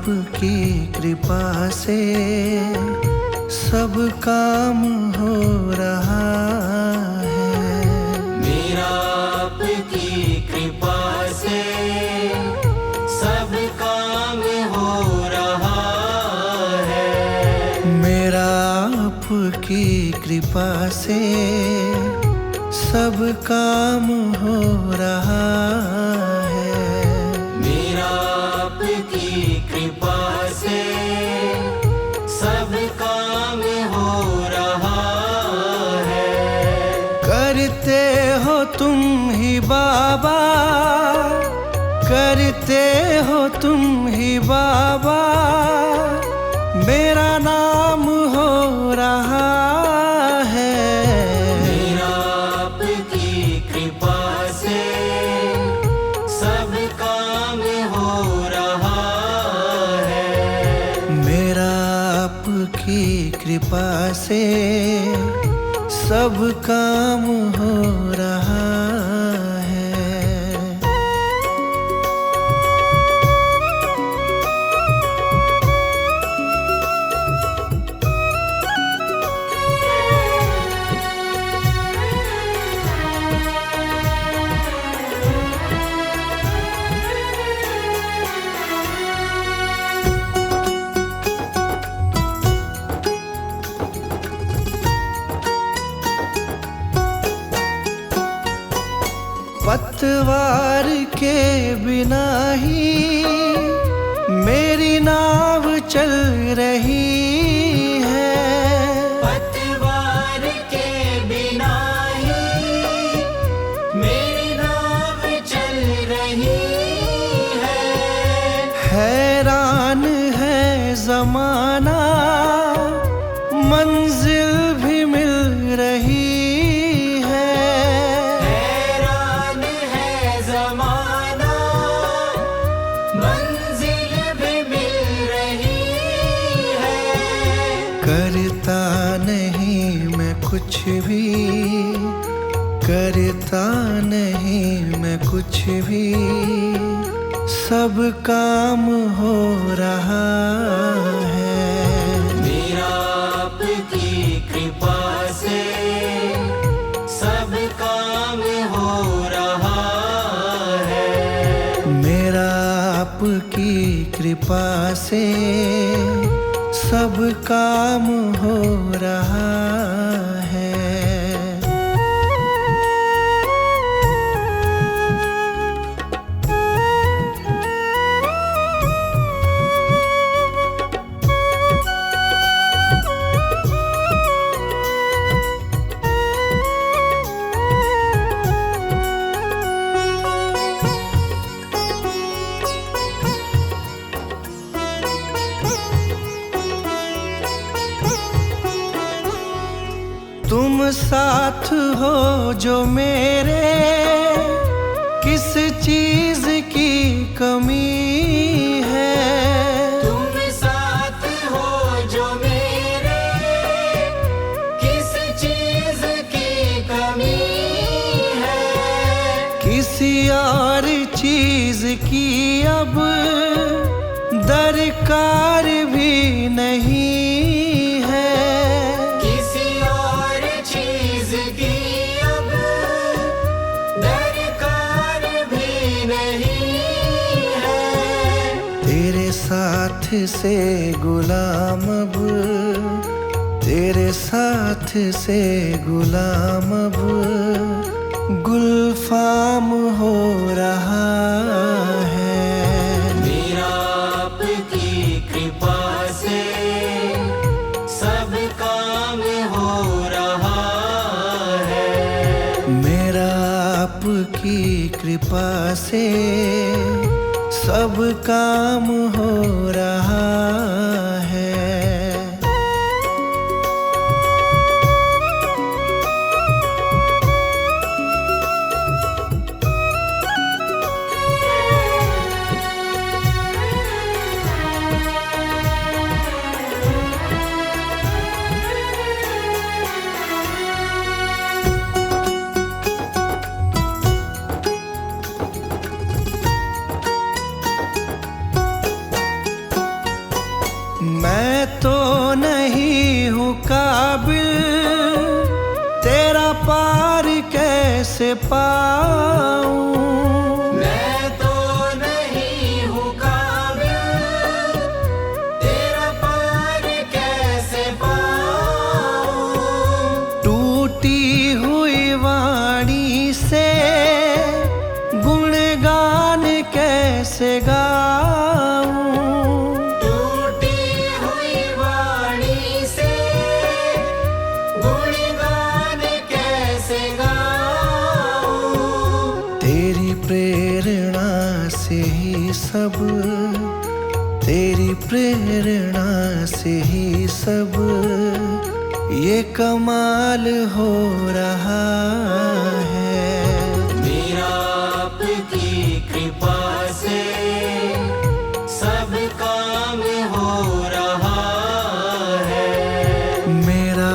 आपकी कृपा से सब काम हो रहा है। मेरा आपकी कृपा से सब काम हो रहा है। मेरा आपकी कृपा से सब काम हो रहा है। मेरा आपकी कृपा से सब काम हो रहा है। करते हो तुम ही बाबा, करते हो तुम ही बाबा, मेरा नाम हो रहा है। मेरा आपकी कृपा से सब काम हो रहा है। मेरा आपकी कृपा से सब काम हो रहा है। पतवार के बिना ही मेरी नाव चल रही है। पतवार के बिना ही मेरी नाव चल रही है। हैरान है जमाना, मंजिल भी मिल रही है। हैरान है जमाना, मंजिल भी मिल रही है। करता नहीं मैं कुछ भी, करता नहीं मैं कुछ भी, सब काम हो रहा है। मेरा आपकी कृपा से सब काम हो रहा है। मेरा आपकी कृपा से सब काम हो रहा है। तुम साथ हो जो मेरे, किस चीज की कमी है। तुम साथ हो जो मेरे, किस चीज की कमी है। किसी और चीज की अब दरकार भी नहीं है। किसी और चीज की अब दरकार भी नहीं है। तेरे साथ से गुलाम अब, तेरे साथ से गुलाम अब गुलफाम हो रहा है। मेरा आपकी कृपा से सब काम हो रहा है। मेरा आपकी कृपा से सब काम हो रहा है। मैं तो नहीं हूँ काबिल, तेरा पार कैसे पाऊं। मैं तो नहीं हूँ काबिल, तेरा पार कैसे पाऊं। टूटी हुई वाणी से गुणगान कैसे गाऊं। टूटी हुई वाणी से गुणगान कैसे गाऊं। तेरी प्रेरणा से ही सब, तेरी प्रेरणा से ही सब ये कमाल हो रहा है। मेरा आपकी कृपा से सब काम हो रहा है। मेरा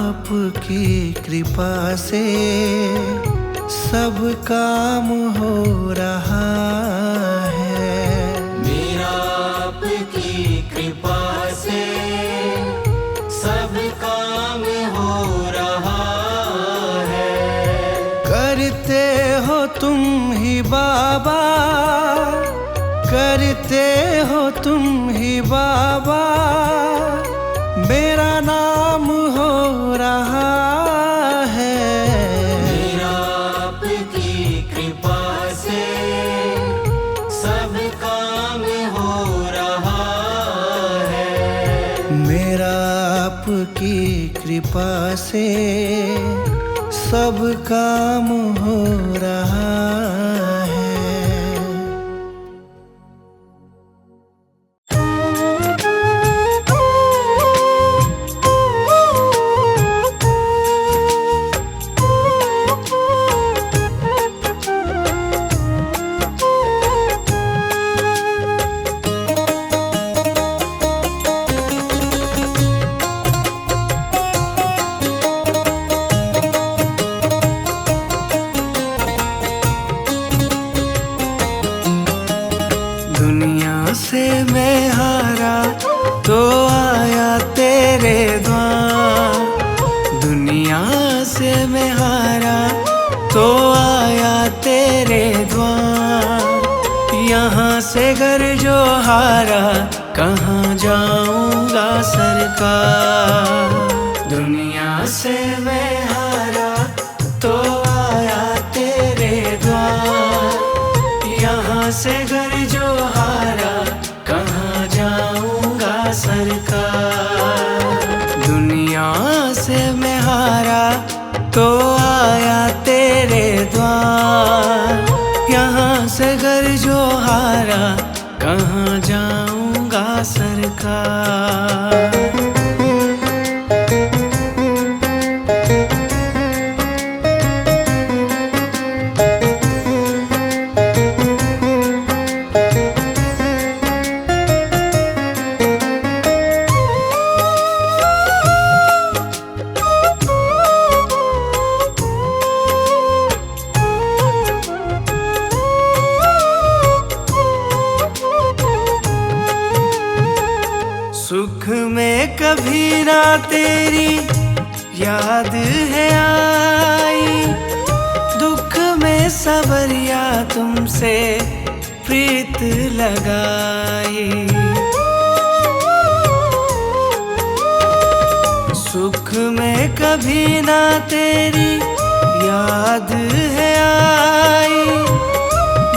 आपकी कृपा से सब काम हो रहा है। मेरा आपकी कृपा से सब काम हो रहा है। करते हो तुम ही बाबा, करते हो तुम ही बाबा, मेरा नाम हो रहा है। मेरा आपकी कृपा से सब काम हो रहा है। मेरा आपकी कृपा से सब काम हो रहा है। दुनिया से मैं हारा तो आया तेरे द्वार। दुनिया से मैं हारा तो आया तेरे द्वार। यहाँ से घर जो हारा कहाँ जाऊंगा सरकार। दुनिया से मैं हारा तो आया तेरे द्वार। यहाँ से घर जो हारा कहाँ जाऊंगा सरकार। दुनिया से मैं हारा तो आया तेरे द्वार। यहाँ से घर जो हारा कहाँ जाऊंगा सरकार। सुख में कभी ना तेरी याद है आई, दुख में सवरिया तुमसे प्रीत लगाई। सुख में कभी ना तेरी याद है आई,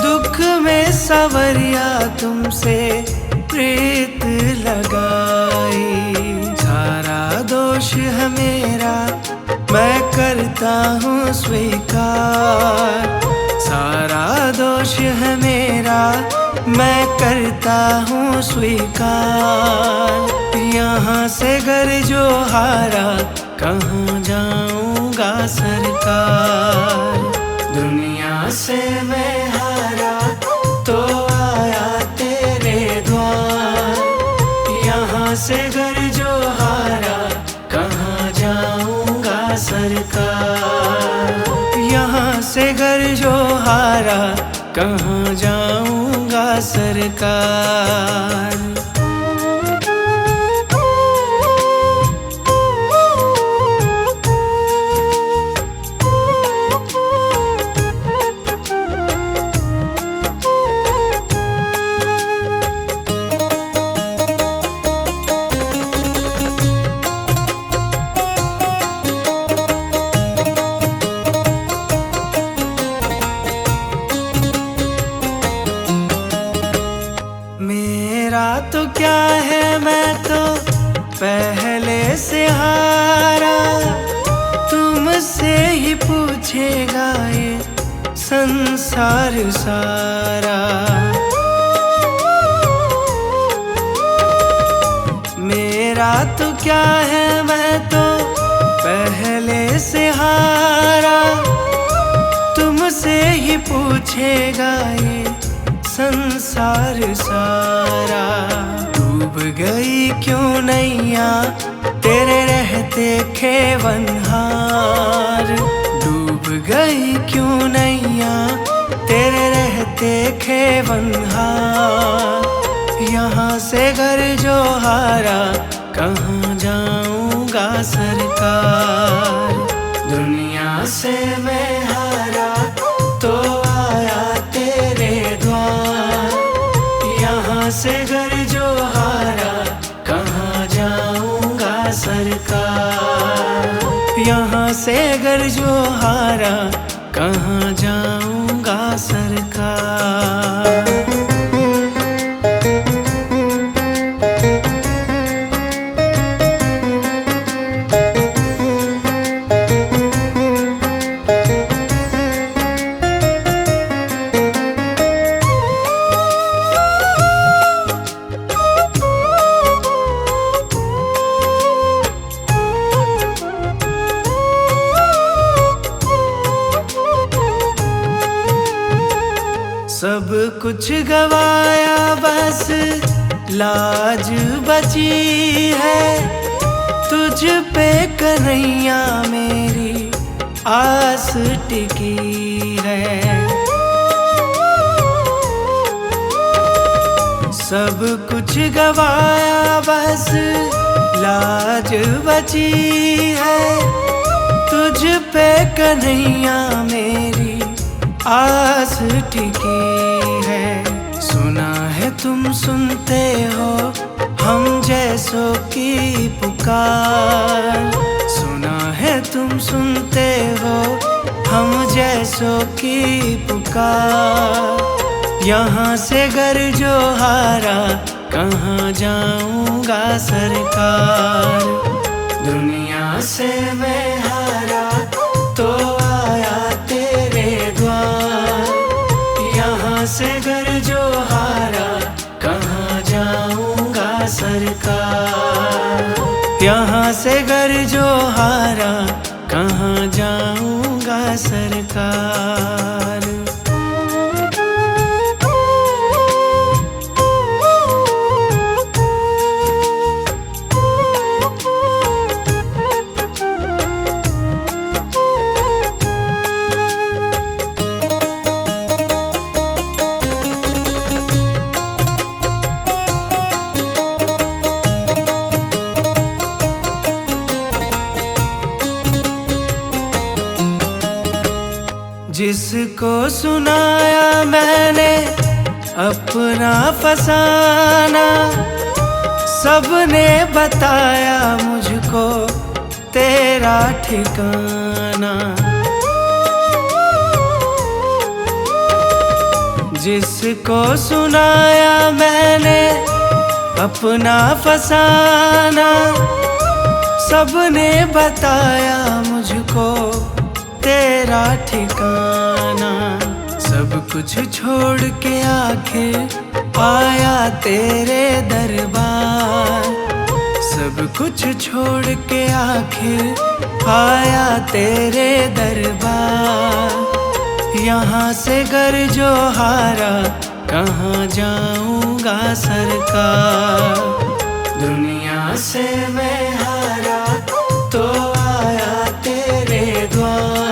दुख में सवरिया तुमसे प्रीत लगाई। सारा दोष है मेरा मैं करता हूँ स्वीकार। सारा दोष है मेरा मैं करता हूँ स्वीकार। यहाँ से घर जो हारा कहाँ जाऊंगा सरकार। दुनिया से मैं हारा तो आया तेरे द्वार। यहाँ से घर जो हारा कहाँ जाऊंगा सरकार। यहाँ से घर जो हारा कहाँ जाऊंगा सरकार। है मैं तो पहले से हारा, तुमसे ही पूछेगा ये संसार सारा। मेरा तो क्या है मैं तो पहले से हारा, तुमसे ही पूछेगा ये संसार सारा। डूब गई क्यों नैया तेरे रहते खेवनहार, डूब गई क्यों नैया तेरे रहते खेवनहार। यहाँ से घर जो हारा कहाँ जाऊँगा सरकार, दुनिया से मैं हारा तो आया तेरे द्वार। यहाँ से घर जो हारा कहाँ जाऊँगा सरकार, यहाँ से घर जो हारा कहाँ जाऊँगा सरकार। सब कुछ गवाया बस लाज बची है, तुझ पे कन्हैया मेरी आस टिकी है। सब कुछ गवाया बस लाज बची है, तुझ पे कन्हैया मेरी आस टिकी है। सुना है तुम सुनते हो हम जैसों की पुकार, सुना है तुम सुनते हो हम जैसों की पुकार। यहाँ से घर जो हारा कहाँ जाऊँगा सरकार, दुनिया से मैं हारा तो आया तेरे द्वार। यहाँ से घर जो हारा कहाँ जाऊँगा सरकार, यहाँ से घर जो हारा कहाँ जाऊँगा सरकार। जिसको सुनाया मैंने अपना फसाना, सबने बताया मुझको तेरा ठिकाना। जिसको सुनाया मैंने अपना फसाना, सबने बताया मुझको तेरा ठिकाना। सब कुछ छोड़ के आखिर आया तेरे दरबार, सब कुछ छोड़ के आखिर आया तेरे दरबार। यहाँ से घर जो हारा कहाँ जाऊँगा सरकार, दुनिया से मैं हारा तो आया तेरे द्वार।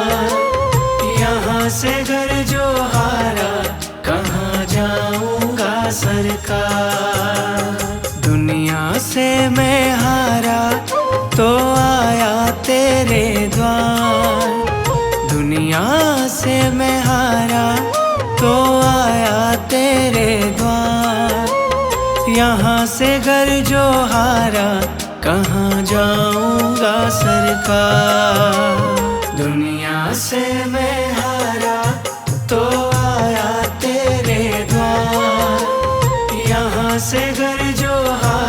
यहाँ से घर जो हारा कहाँ जाऊँगा सरकार, दुनिया से मैं हारा तो आया तेरे द्वार। दुनिया से मैं हारा तो आया तेरे द्वार। यहाँ से घर जो हारा कहाँ जाऊँगा सरकार, दुनिया से मैं हारा तो आया तेरे द्वार। यहाँ से घर जो हारा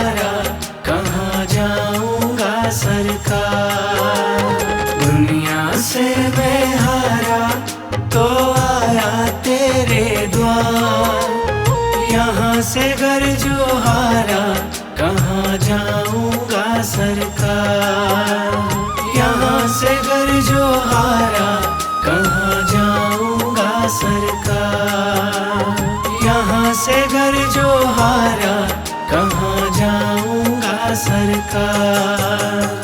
जाऊंगा सरकार। यहाँ से घर जो हारा कहाँ जाऊंगा सरकार। यहाँ से घर जो हारा कहाँ जाऊंगा सरकार।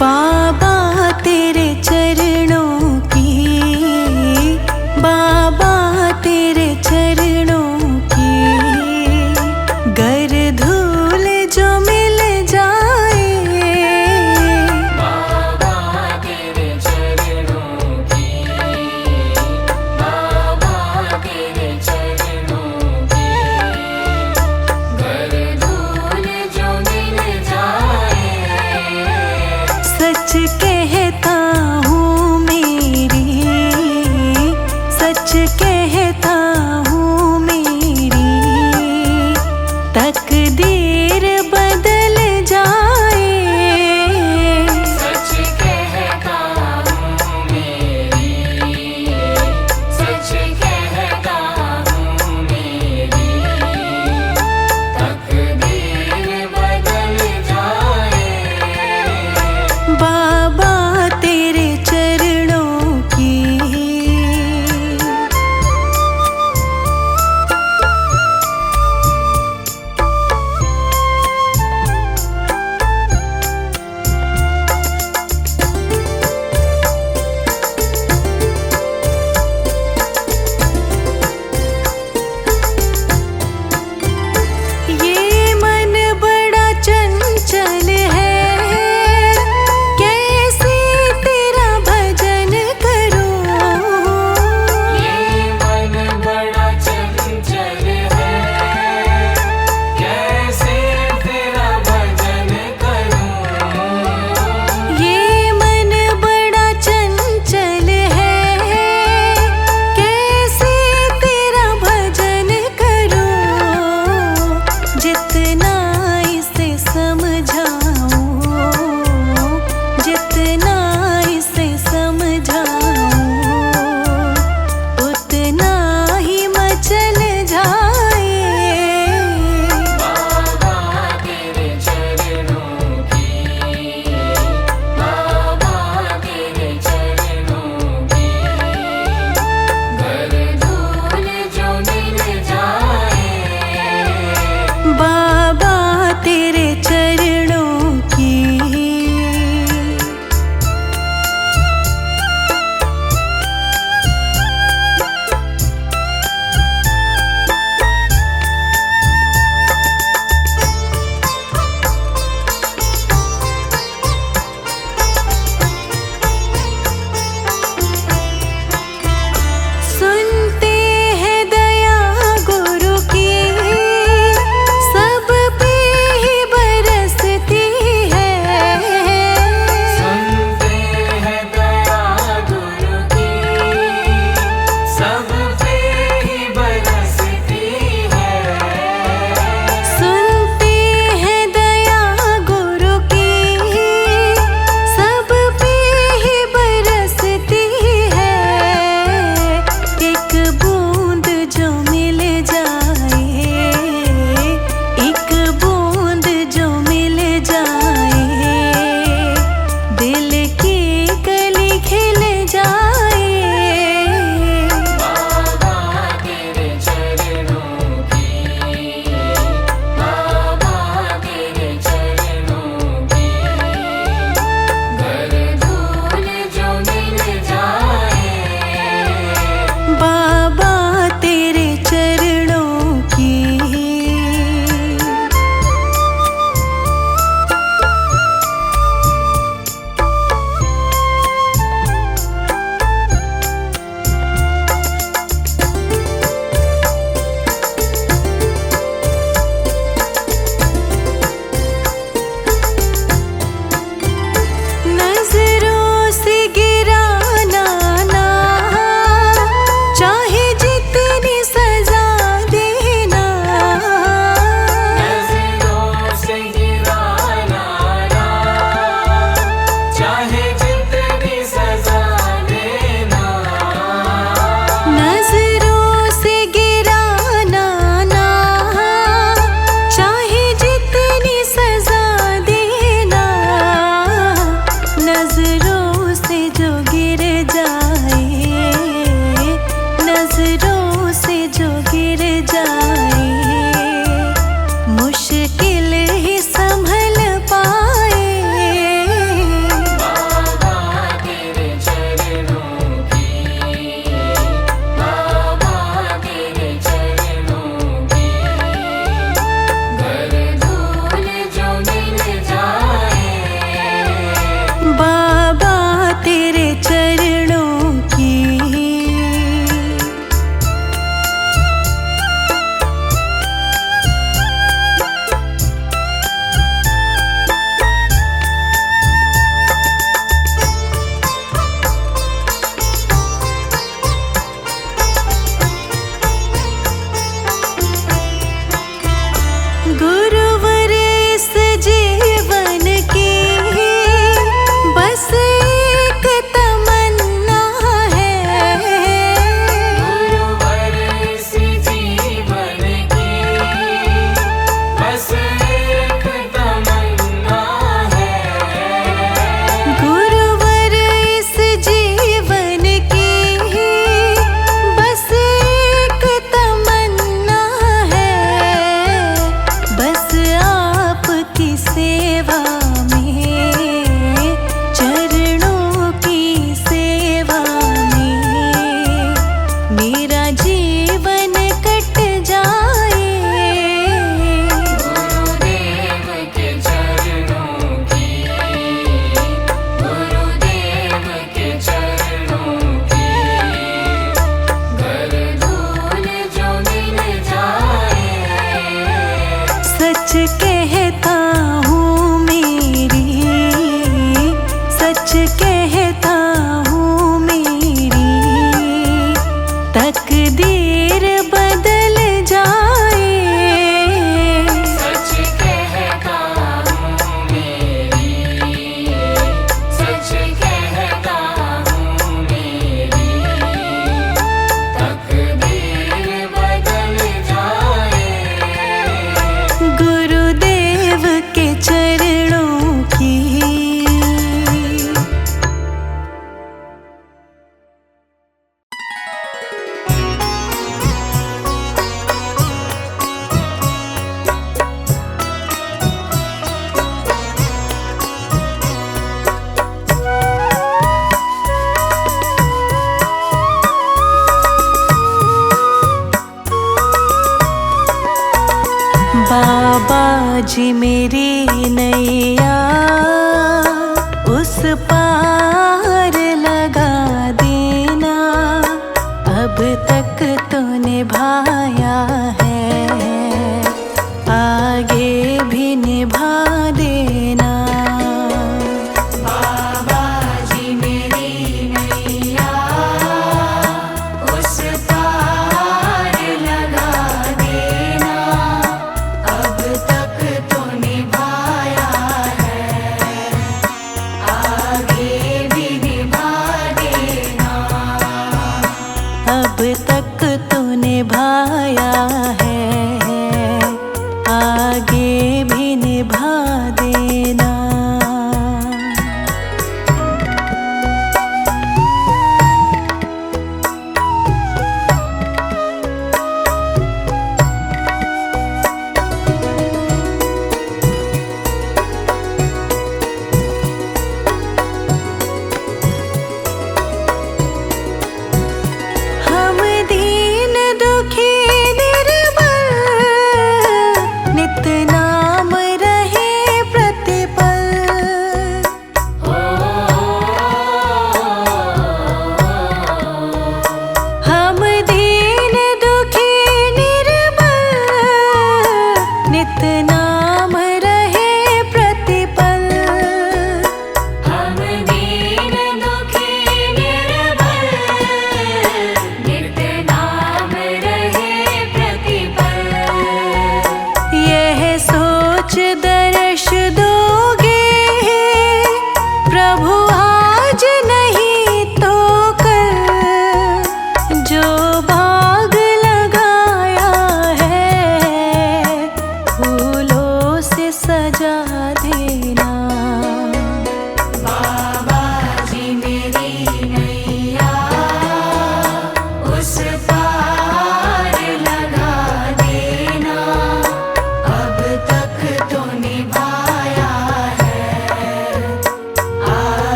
बाबा तेरे चरणों की, बाबा जी मेरी नैया उस पार लगा देना, अब तक तो निभाया है, आगे भी निभा देना। बाबा जी मेरी नैया उस पार लगा देना, अब तक तो निभाया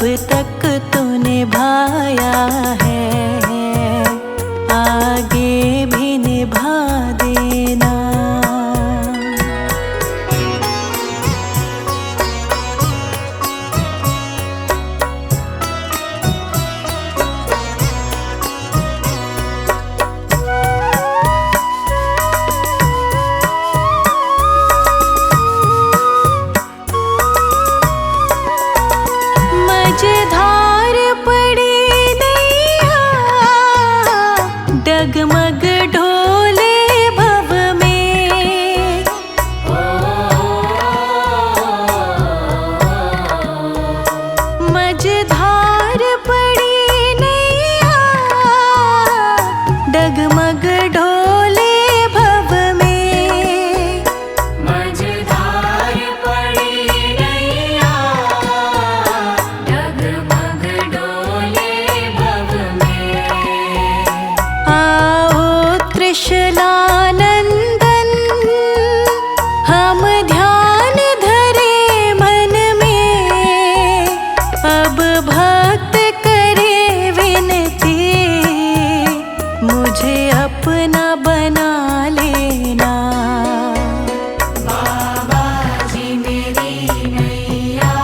अब तक तो निभाया है, आगे भी निभा देना। मझधार पड़ी नैया, डगमग ढोले भव में। मझधार पड़ी नैया, डगमग ढोले भव में। मझधार पड़ी नैया, डगमग डोले भव में। आओ त्रिशलानंदन, हम ध्यान धरे मन में। अब भक्त करे विनती, मुझे अपना बना लेना। बाबा जी मेरी नैया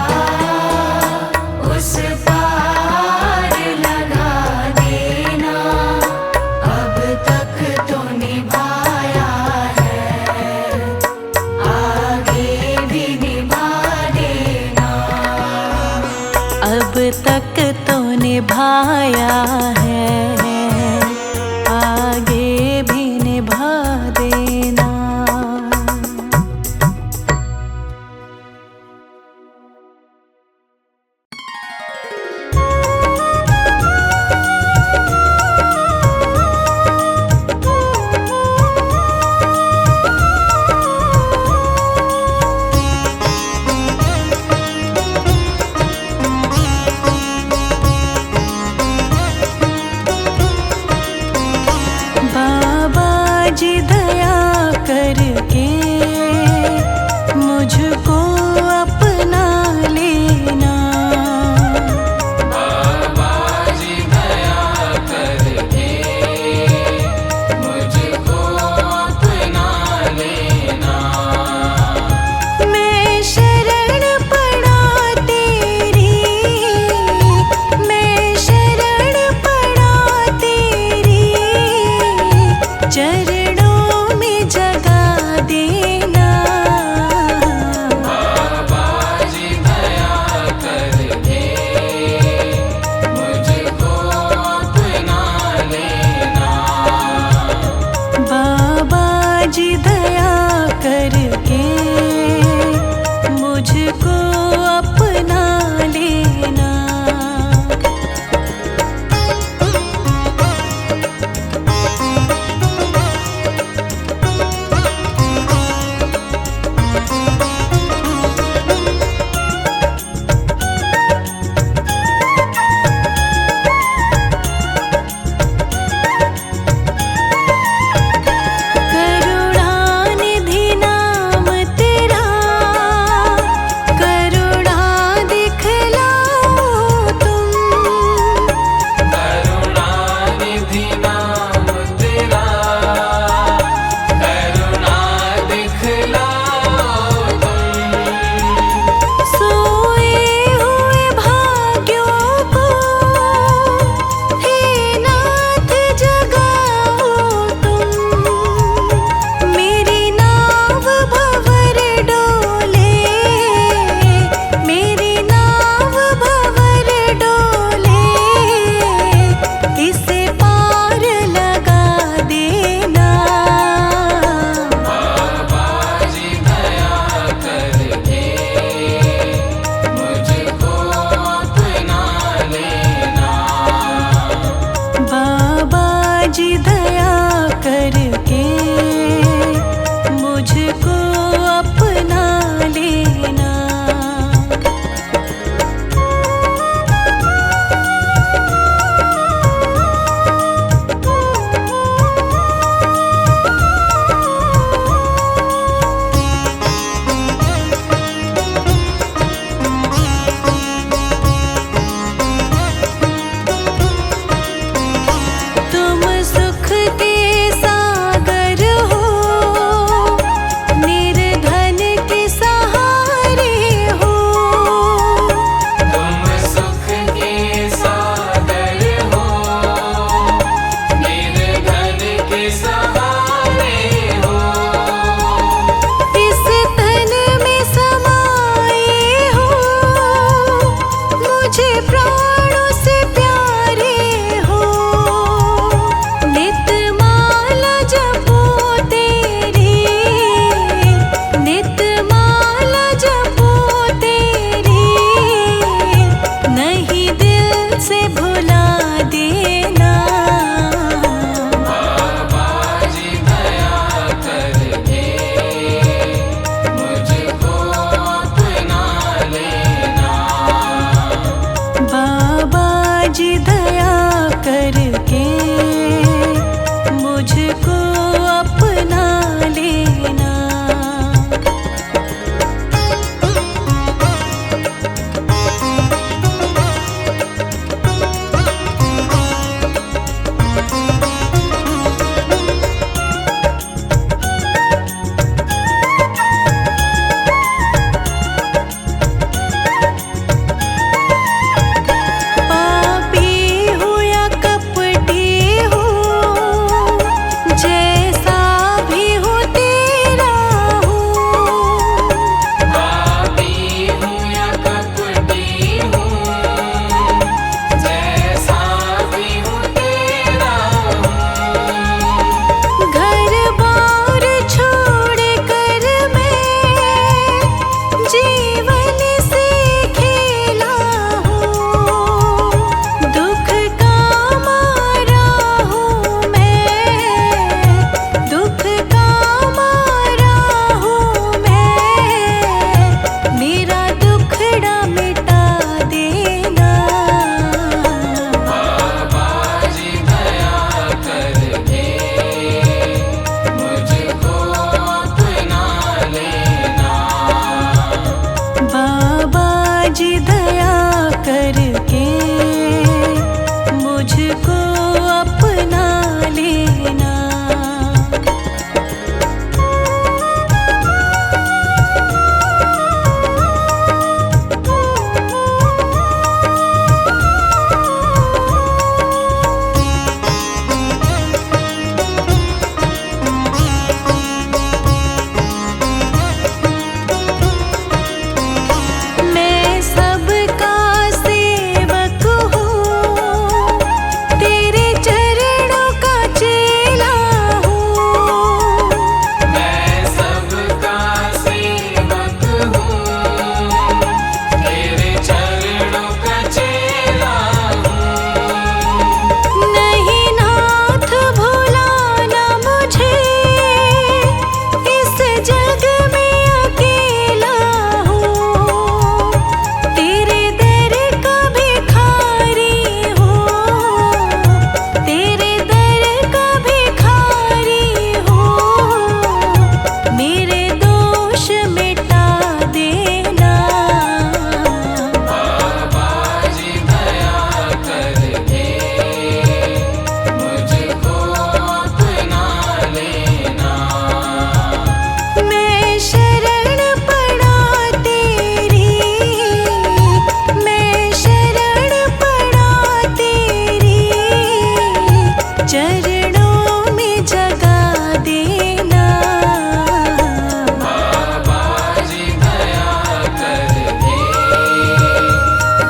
उस पार लगा देना। अब तक तो निभाया है, आगे भी निभा देना। अब तक तो निभाया है, आगे भी निभा देना। करके मुझको अपना लेना। मैं सबका सेवक हूँ, तेरे चरणों का चेला हूँ। मैं सबका सेवक हूँ, तेरे चरणों का चेला हूँ। नहीं नाथ भुलाना मुझे, इस जग में अकेला हूँ। तेरे दर का भिखारी हूँ, तेरे दर का भिखारी हूँ। मेरे दोष मिटा देना। बाबा जी दया करके मुझको अपना लेना। मैं शरण पड़ा तेरी, मैं शरण पड़ा तेरी, चरणों में जगा देना। बाबा जी दया करके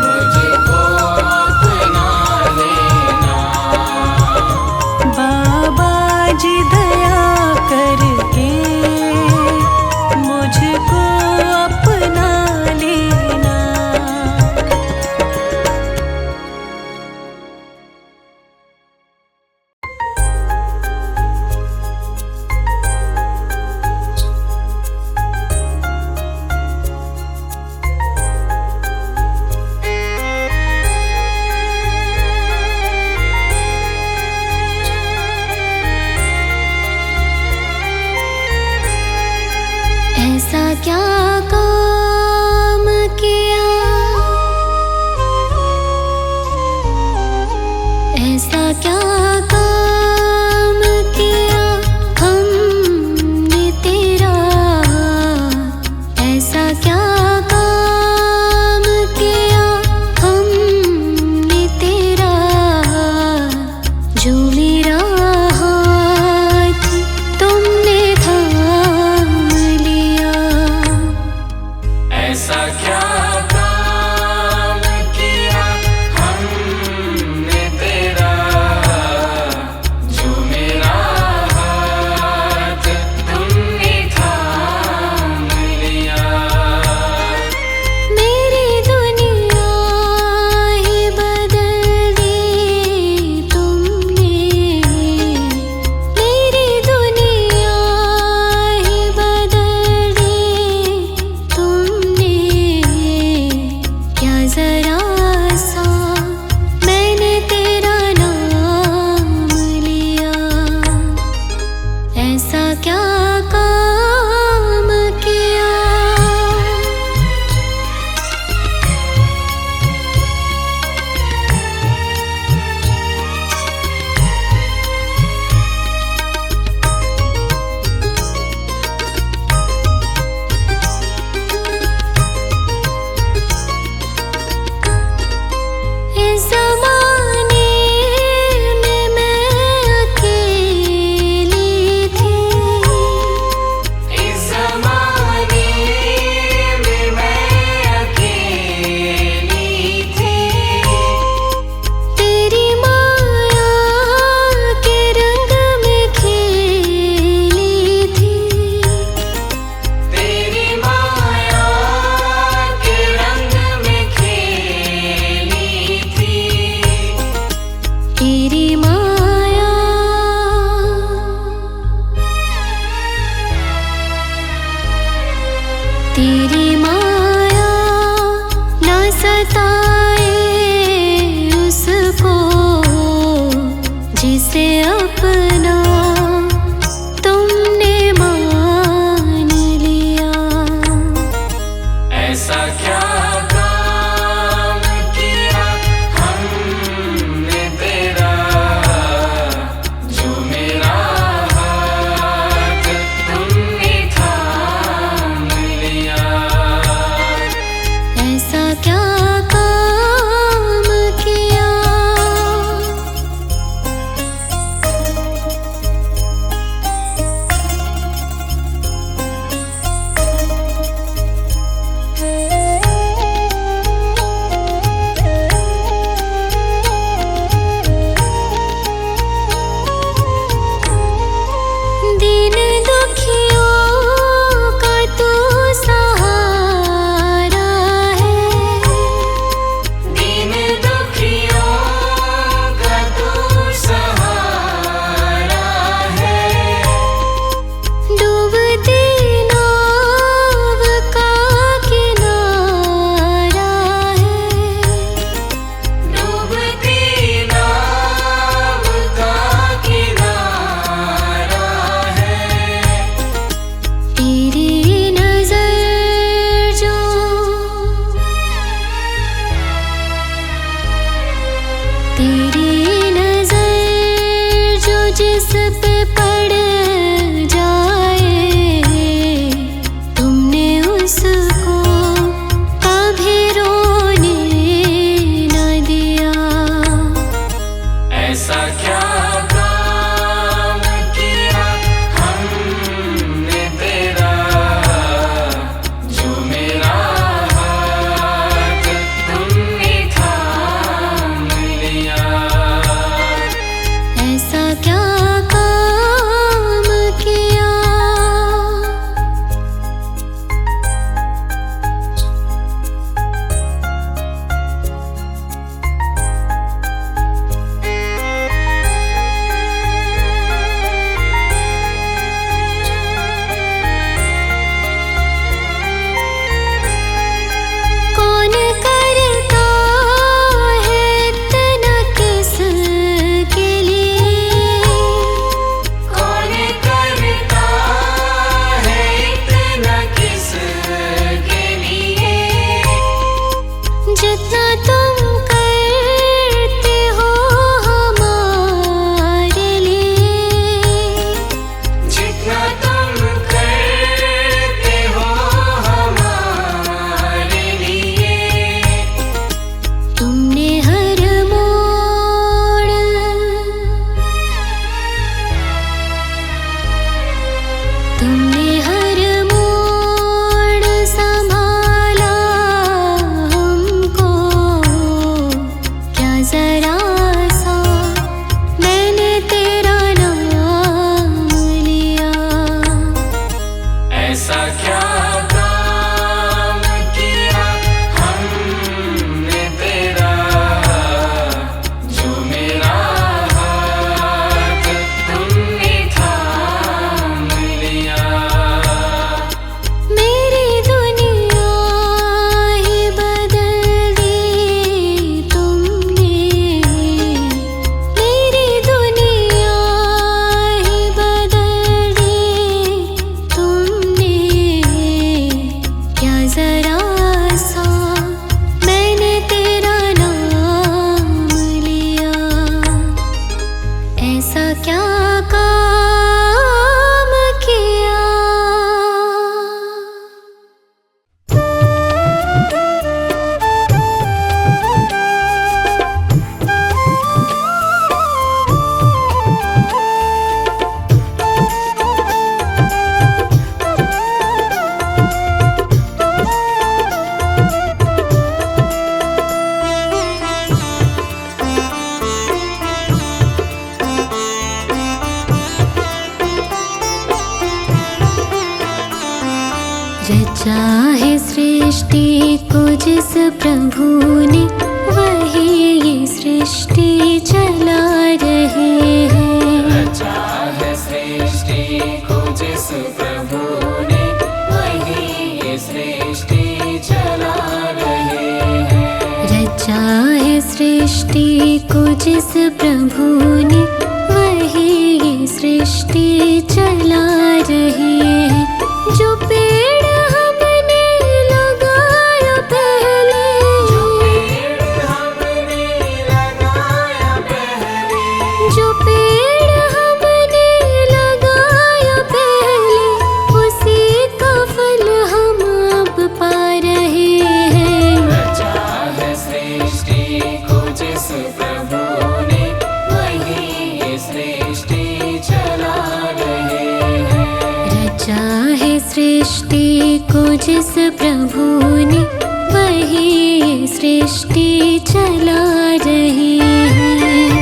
मुझको अपना लेना। बाबा जी दया करके मुझको अपना लेना। ऐसा क्या काम किया, ऐसा क्या काम किया हमने तेरा, ऐसा क्या काम किया हमने तेरा, जो मेरा हाथ तुमने थाम लिया। ऐसा क्या काम किया हमने तेरा, जो मेरा हाथ तुमने थाम लिया। मेरी दुनिया ही बदल दी तुमने, मेरी दुनिया ही बदल दी तुमने। क्या जरा सा मैंने तेरा नाम लिया, ऐसा क्या काम किया। इस ज़माने में मैं अकेली थी, इस ज़माने में मैं अकेली थी। तेरी माया के रंग में खेली थी। तेरी माया के रंग में खेली थी। तेरी माया, तेरी माया ना सताए उसको, जिसे अपना तुमने मान लिया। ऐसा क्या काम किया ऐसा क्या काम किया। दीन दुखियों का तू सहारा है। दीन दुखियों का तू सहारा है। डूबती नाव का किनारा है। डूबती नाव का किनारा है। तेरी नजर जो जिस पे पड़ जाए, तुमने उसको कभी रोने न दिया। ऐसा क्या काम किया हमने तेरा, जो मेरा हाथ तुमने थाम लिया। ऐसा क्या काम किया। कौन करता है इतना किसके लिए। कौन करता है इतना किसके लिए। जितना तुम करते हो हमारे लिए। जितना तुम करते हो हमारे लिए। तुमने हर मोड़ संभाला हमको। क्या जरा सा मैंने तेरा नाम लिया। ऐसा क्या काम किया हमने तेरा, जो मेरा हाथ तुमने थाम लिया। मेरी दुनिया ही बदल दी तुमने। मेरी दुनिया ही बदल दी तुमने। क्या जरा सा मैंने तेरा नाम लिया। ऐसा क्या काम किया। रचा है सृष्टि को जिस प्रभु ने, वही ये सृष्टि चला रहे हैं। रचा है सृष्टि को जिस प्रभु ने, वही ये सृष्टि चला रहे हैं। रचा है सृष्टि को जिस प्रभु ने, वही ये सृष्टि चला रहे हैं। जो पेड़ हमने लगाया पहले, जो पेड़ हमने लगाया पहले, जो पेड़ हमने लगाया पहले, उसी का फल हम अब पा रहे हैं। जिस प्रभु ने वही सृष्टि चला रहे हैं।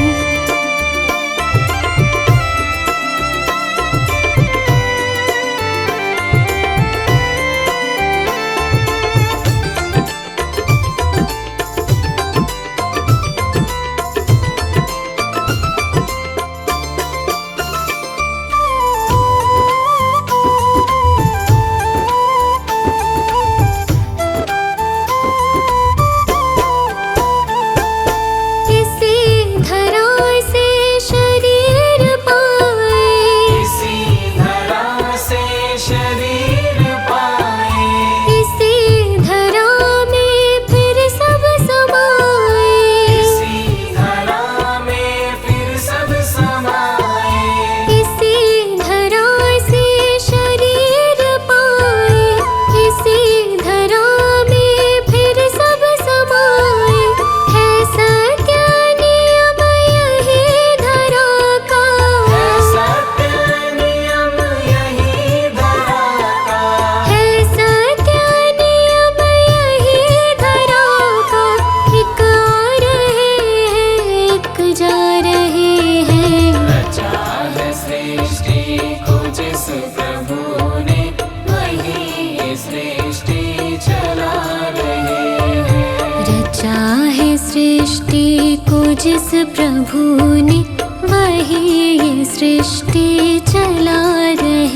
सृष्टि को जिस प्रभु ने वही सृष्टि चला रहे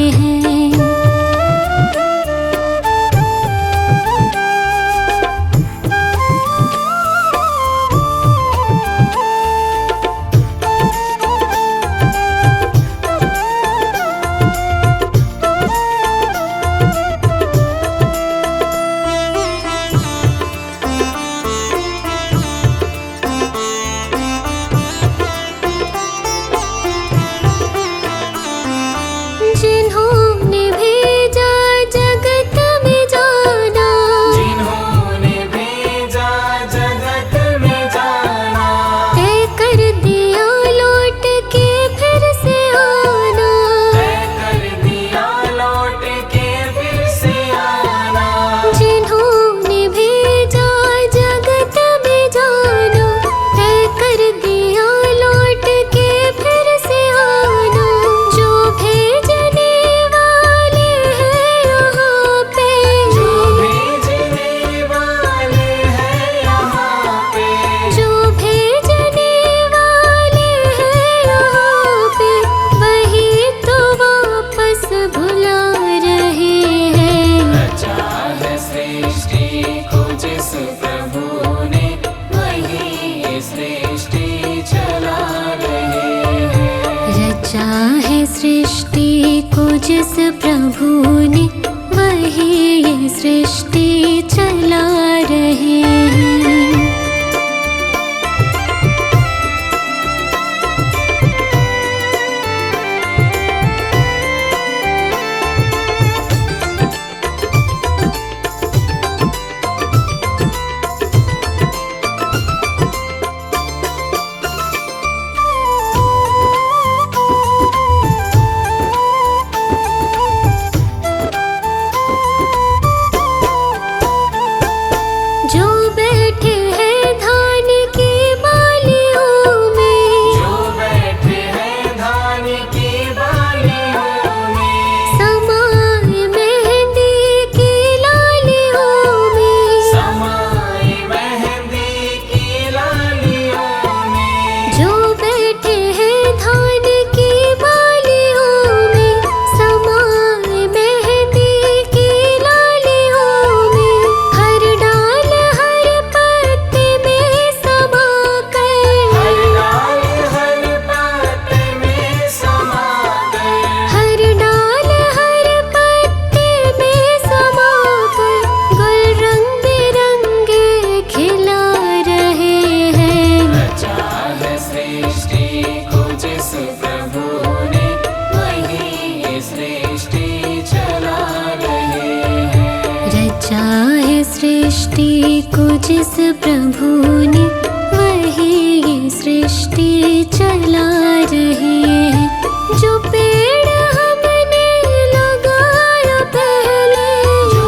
हैं। सृष्टि को जिस प्रभु ने वही सृष्टि चला रहे हैं। सृष्टि को जिस प्रभु ने वही सृष्टि चला रहे हैं। जो पेड़ हमने लगाया पहले, जो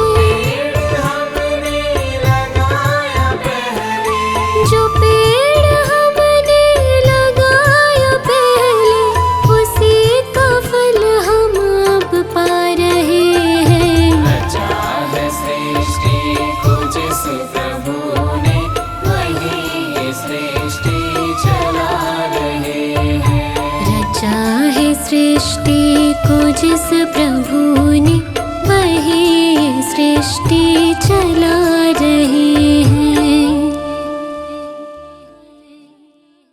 सृष्टि को जिस प्रभु